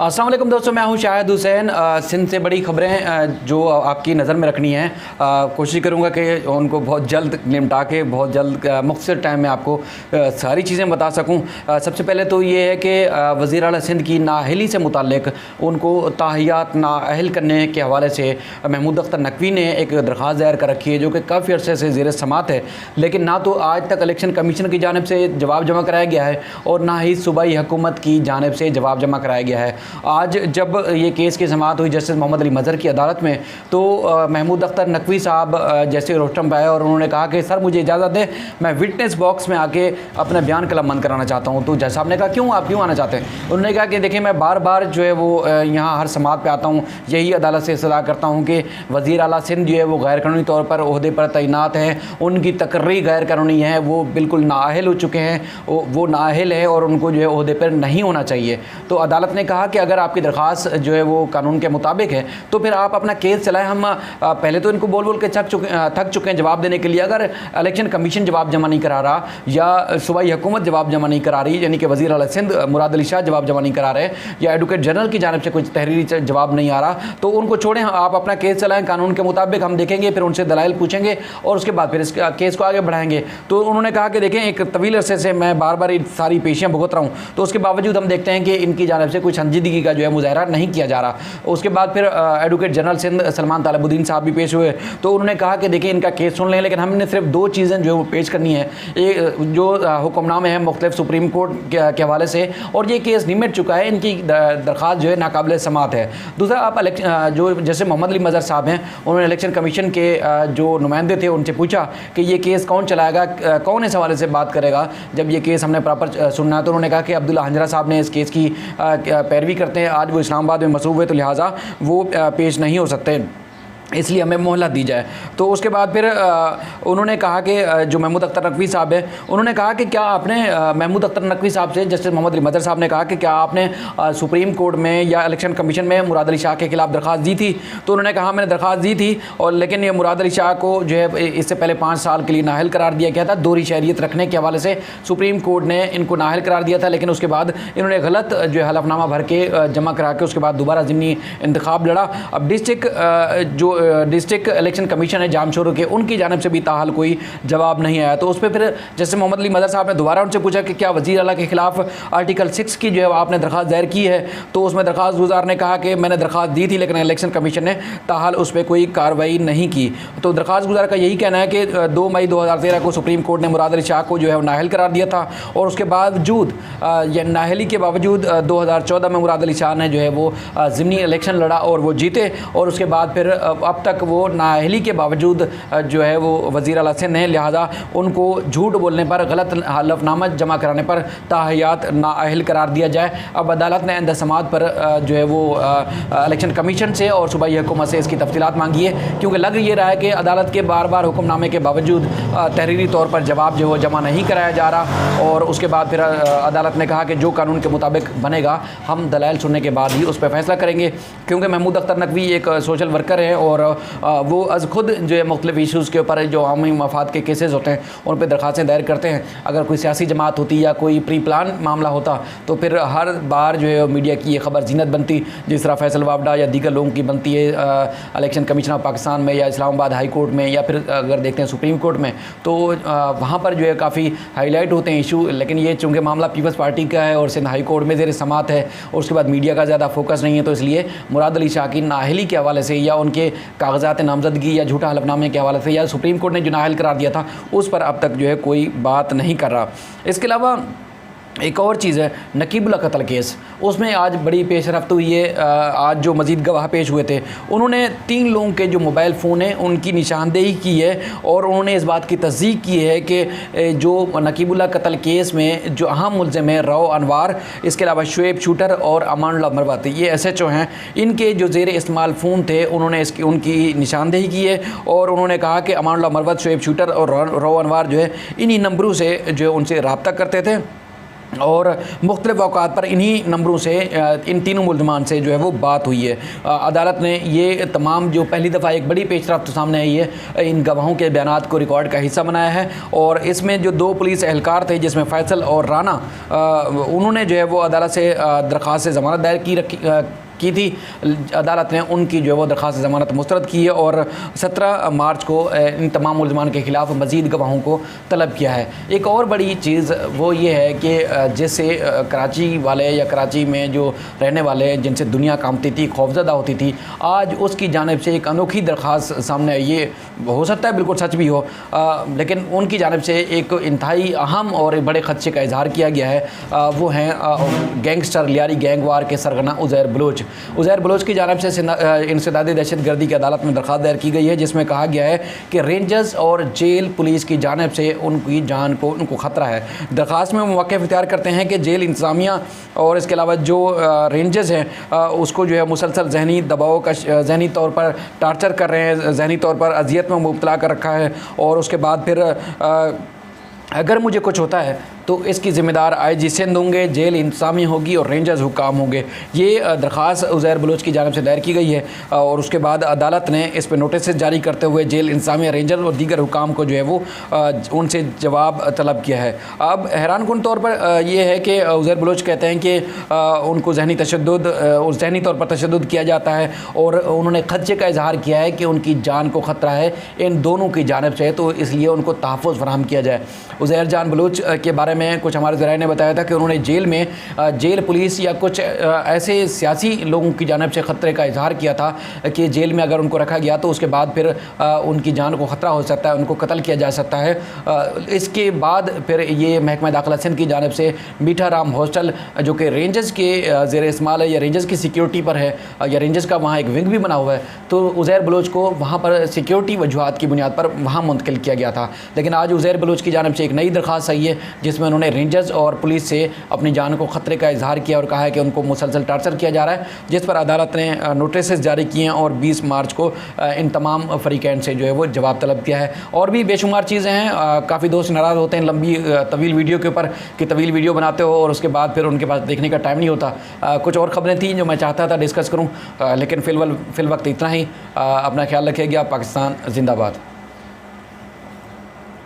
अस्सलाम वालेकुम दोस्तों, मैं हूं शाहिद हुसैन। सिंध से बड़ी खबरें जो आपकी नज़र में रखनी है, कोशिश करूंगा कि उनको बहुत जल्द निपटा के बहुत जल्द मुख्तसर टाइम में आपको सारी चीज़ें बता सकूं। सबसे पहले तो ये है कि वज़ीर आला सिंध की नाअहली से मुताल्लिक उनको ताहियात नाअहल करने के हवाले से महमूद अख्तर नकवी ने एक दरख्वास्त दायर कर रखी है, जो कि काफ़ी अरसे से ज़ेर समात है, लेकिन ना तो आज तक इलेक्शन कमीशन की जानिब से जवाब जमा कराया गया है और ना ही सूबाई हुकूमत की जानिब से जवाब जमा कराया गया है। आज जब ये केस की समाअत हुई जस्टिस मोहम्मद अली मज़हर की अदालत में, तो महमूद अख्तर नकवी साहब जैसे रोस्टम पे आए और उन्होंने कहा कि सर मुझे इजाज़त दें, मैं विटनेस बॉक्स में आके अपना बयान कलमबंद कराना चाहता हूँ। तो जज साहब ने कहा क्यों, आप क्यों आना चाहते हैं? उन्होंने कहा कि देखिए मैं बार बार जो है वो यहाँ हर समाअत पे आता हूँ, यही अदालत से इस्तदा करता हूँ कि वज़ीर आला सिंध जो है वो गैर कानूनी तौर पर ओहदे पर तैनात हैं, उनकी तकर्री गैर कानूनी है, वो बिल्कुल नाअहल हो चुके हैं, वो नाअहल है और उनको जो है ओहदे पर नहीं होना चाहिए। तो अदालत ने कहा कि अगर आपकी दरख्वास्त जो है वो कानून के मुताबिक है तो फिर आप अपना केस चलाएं। हम पहले तो इनको बोल बोल के थक चुके हैं जवाब देने के लिए। अगर इलेक्शन कमीशन जवाब जमा नहीं करा रहा या सूबाई हुकूमत जवाब जमा नहीं करा रही, यानी कि वज़ीर आला सिंध मुराद अली शाह जवाब जमा नहीं करा रहे, या एडवोकेट जनरल की जानिब से कुछ तहरीरी जवाब नहीं आ रहा, तो उनको छोड़ें, आप अपना केस चलाएं कानून के मुताबिक, हम देखेंगे, फिर उनसे दलाइल पूछेंगे और उसके बाद फिर इस केस को आगे बढ़ाएंगे। तो उन्होंने कहा कि देखें एक तवील अरसे से मैं बार बार सारी पेशियाँ भुगत रहा हूँ, तो उसके बावजूद हम देखते हैं कि इनकी जानिब से कोई संजीदगी का जो है मुजाहरा नहीं किया जा रहा। उसके बाद फिर एडवोकेट जनरल सिंध सलमान तालिबुद्दीन साहब भी पेश हुए, तो उन्होंने कहा कि देखिए इनका केस सुन लें, लेकिन हमने सिर्फ दो चीज़ें जो पेश करनी है, एक जो हुक्मनामे हैं मुख्तलिफ सुप्रीम कोर्ट के हवाले से, और ये केस निमट चुका है, इनकी दरख्वास्त जो है नाकाबिल समात है। दूसरा, आप जो जैसे मोहम्मद अली मज़हर साहब हैं, उन्होंने इलेक्शन कमीशन के जो नुमाइंदे थे उनसे पूछा कि ये केस कौन चलाएगा, कौन इस हवाले से बात करेगा जब ये केस हमने प्रॉपर सुनना है। तो उन्होंने कहा कि अब्दुल्ला हंजरा साहब ने इस केस की पैरवी करते हैं, आज वो इस्लामाबाद में मसरूफ़ है, तो लिहाजा वो पेश नहीं हो सकते, इसलिए हमें मोहलत दी जाए। तो उसके बाद फिर उन्होंने कहा कि जो महमूद अख्तर नकवी साहब है, उन्होंने कहा कि क्या आपने महमूद अख्तर नकवी साहब से जस्टिस मोहम्मद अली मज़हर साहब ने कहा कि क्या आपने सुप्रीम कोर्ट में या इलेक्शन कमीशन में मुराद अली शाह के खिलाफ दरख्वास्त दी थी? तो उन्होंने कहा मैंने दरख्वास्त दी थी, और लेकिन ये मुराद अली शाह को जो है इससे पहले 5 साल के लिए नाअहल करार दिया गया था। दोहरी शहरियत रखने के हवाले से सुप्रीम कोर्ट ने इनको नाअहल करार दिया था, लेकिन उसके बाद इन्होंने गलत जो है हलफनामा भर के जमा करा के उसके बाद दोबारा ज़िमनी इंतखाब लड़ा। अब डिस्ट्रिक्ट इलेक्शन कमीशन है जाम शोर के, उनकी जानिब से भी ताहाल कोई जवाब नहीं आया। तो उस पर फिर जैसे मोहम्मद अली मज़हर साहब ने दोबारा उनसे पूछा कि क्या वज़ीर आला के खिलाफ आर्टिकल 6 की जो है आपने दरख्वास्त दायर की है? तो उसमें दरख्वास्त गुजार ने कहा कि मैंने दरख्वास्त दी थी, लेकिन इलेक्शन कमीशन ने ताहाल उस पर कोई कार्रवाई नहीं की। तो दरख्वास्त गुजार का यही कहना है कि 2 मई 2013 को सुप्रीम कोर्ट ने मुराद अली शाह को जो है नाअहल करार दिया था, और उसके बावजूद या नाअहली के बावजूद 2014 में मुराद अली शाह ने जो है वो ज़िमनी इलेक्शन लड़ा और वो जीते, और उसके बाद फिर अब तक वो नाअहली के बावजूद जो है वो वज़ीर आला सिंध हैं, लिहाजा उनको झूठ बोलने पर, गलत हलफनामा जमा कराने पर ताहियात नाअहल करार दिया जाए। अब अदालत ने इंद समाअत पर जो है वो इलेक्शन कमीशन से और सूबाई हुकूमत से इसकी तफसीलात मांगी है, क्योंकि लग ये रहा है कि अदालत के बार बार हुक्मनामे के बावजूद तहरीरी तौर पर जवाब जो है जमा नहीं कराया जा रहा। और उसके बाद फिर अदालत ने कहा कि जो कानून के मुताबिक बनेगा हम दलाइल सुनने के बाद ही उस पर फैसला करेंगे, क्योंकि महमूद अख्तर नकवी एक सोशल वर्कर है और वो अज खुद जो है मुख्तलिफ इशूज़ के ऊपर जो आमी मफाद के केसेस होते हैं उन पर दरख्वास्तें दायर करते हैं। अगर कोई सियासी जमात होती या कोई प्री प्लान मामला होता तो फिर हर बार जो है मीडिया की ये खबर जीनत बनती, जिस तरह फैसल वावडा या दीगर लोगों की बनती है इलेक्शन कमीशन ऑफ पाकिस्तान में या इस्लामाबाद हाई कोर्ट में, या फिर अगर देखते हैं सुप्रीम कोर्ट में, तो वहाँ पर जो है काफ़ी हाईलाइट होते हैं इशू। लेकिन ये चूँकि मामला पीपल्स पार्टी का है और सिंध हाई कोर्ट में ज़ेर समाअत है और उसके बाद मीडिया का ज़्यादा फोकस नहीं है, तो इसलिए मुराद अली शाह की नाअहली के हवाले से या उनके कागजात नामजदगी या झूठा हलफनामे के हवाले से या सुप्रीम कोर्ट ने जो नाअहल करार दिया था उस पर अब तक जो है कोई बात नहीं कर रहा। इसके अलावा एक और चीज़ है नकीबुल्ला कत्ल केस, उसमें आज बड़ी पेशरफ्त हुई है। आज जो मज़ीद गवाह पेश हुए थे उन्होंने 3 लोगों के जो मोबाइल फ़ोन हैं उनकी निशानदेही की है, और उन्होंने इस बात की तस्दीक की है कि जो नकीबुल्ला कत्ल केस में जो अहम मुल्ज़िम है रौ अनवार, इसके अलावा शुएब शूटर और अमानुल्लाह मरवत, ये SHO हैं, इनके जो ज़ेर इस्तेमाल फ़ोन थे उन्होंने उनकी निशानदेही की है। और उन्होंने कहा कि अमानुल्लाह मरवत, शुएब शूटर और रौ अनवार जो है इन्हीं नंबरों से जो है उनसे रब्ता करते थे और मुख्तलिफ अवकात पर इन्हीं नंबरों से इन तीनों मुल्ज़मान से जो है वो बात हुई है। अदालत ने ये तमाम जो पहली दफ़ा एक बड़ी पेशरफ्त सामने आई है, इन गवाहों के बयानात को रिकॉर्ड का हिस्सा बनाया है। और इसमें जो 2 पुलिस एहलकार थे, जिसमें फ़ैसल और राना, उन्होंने जो है वो अदालत से दरख्वास्त से ज़मानत दायर की थी। अदालत ने उनकी जो है वो दरख्वास्त ज़मानत मुस्तरद की है और 17 मार्च को इन तमाम मुल्ज़मान के ख़िलाफ़ मज़ीद गवाहों को तलब किया है। एक और बड़ी चीज़ वो ये है कि जैसे कराची वाले या कराची में जो रहने वाले जिनसे दुनिया कांपती थी, खौफज़दा होती थी, आज उसकी जानिब से एक अनोखी दरख्वास्त सामने आई। ये हो सकता है बिल्कुल सच भी हो, लेकिन उनकी जानिब से एक इंतहाई अहम और बड़े ख़दशे का इजहार किया गया है। वो हैं गैंगस्टर लियारी गैंगवार के सरगना उज़ैर बलोच की जानिब से इंसदादी दहशतगर्दी की अदालत में दरख्वास्त दायर की गई है, जिसमें कहा गया है कि रेंजर्स और जेल पुलिस की जानिब से उनकी जान को उनको ख़तरा है। दरख्वास्त में वो मौक़िफ़ इख्तियार करते हैं कि जेल इंतज़ामिया और इसके अलावा जो रेंजर्स हैं उसको जो है मुसलसल जहनी दबाव का जहनी तौर पर टार्चर कर रहे हैं, जहनी तौर पर अजियत में मुब्तला कर रखा है। और उसके बाद फिर अगर मुझे कुछ होता है तो इसकी ज़िम्मेदार IG सिंध होंगे, जेल इंतज़ामी होगी और रेंजर्स हुकाम होंगे। ये दरख्वास्त उज़ैर बलोच की जानिब से दायर की गई है और उसके बाद अदालत ने इस पर नोटिस जारी करते हुए जेल इंतज़ामी, रेंजर और दीगर हुकाम को जो है वो उनसे जवाब तलब किया है। अब हैरानकुन तौर पर यह है कि उज़ैर बलोच कहते हैं कि उनको जहनी तौर पर तशद्दुद किया जाता है और उन्होंने खदशे का इजहार किया है कि उनकी जान को ख़तरा है इन दोनों की जानिब से, तो इसलिए उनको तहफ़्फ़ुज़ फराहम किया जाए। उज़ैर जान बलोच के बारे में कुछ हमारे ज़राए ने बताया था कि उन्होंने जेल में जेल पुलिस या कुछ ऐसे सियासी लोगों की जानिब से ख़तरे का इजहार किया था कि जेल में अगर उनको रखा गया तो उसके बाद फिर उनकी जान को ख़तरा हो सकता है, उनको कत्ल किया जा सकता है। इसके बाद फिर ये महकमा दाखिला सिंध की जानिब से मीठा राम हॉस्टल, जो कि रेंजर्स के ज़ेर इस्तेमाल है या रेंजर्स की सिक्योरिटी पर है या रेंजर्स का वहाँ एक विंग भी बना हुआ है, तो उज़ैर बलोच को वहाँ पर सिक्योरिटी वजूहात की बुनियाद पर वहाँ मुंतकिल किया गया था। लेकिन आज उज़ैर बलोच की जानिब से एक नई दरख्वास्त आई है जिसमें उन्होंने रेंजर्स और पुलिस से अपनी जान को ख़तरे का इजहार किया और कहा है कि उनको मुसलसल टार्चर किया जा रहा है, जिस पर अदालत ने नोटिस जारी किए हैं और 20 मार्च को इन तमाम फ़रीक़ैन से जो है वो जवाब तलब किया है। और भी बेशुमार चीज़ें हैं। काफ़ी दोस्त नाराज़ होते हैं लंबी तवील वीडियो के ऊपर कि तवील वीडियो बनाते हो और उसके बाद फिर उनके पास देखने का टाइम नहीं होता। कुछ और ख़बरें थी जो मैं चाहता था डिस्कस करूँ, लेकिन फ़िल वक्त इतना ही। अपना ख्याल रखिएगा। पाकिस्तान ज़िंदाबाद।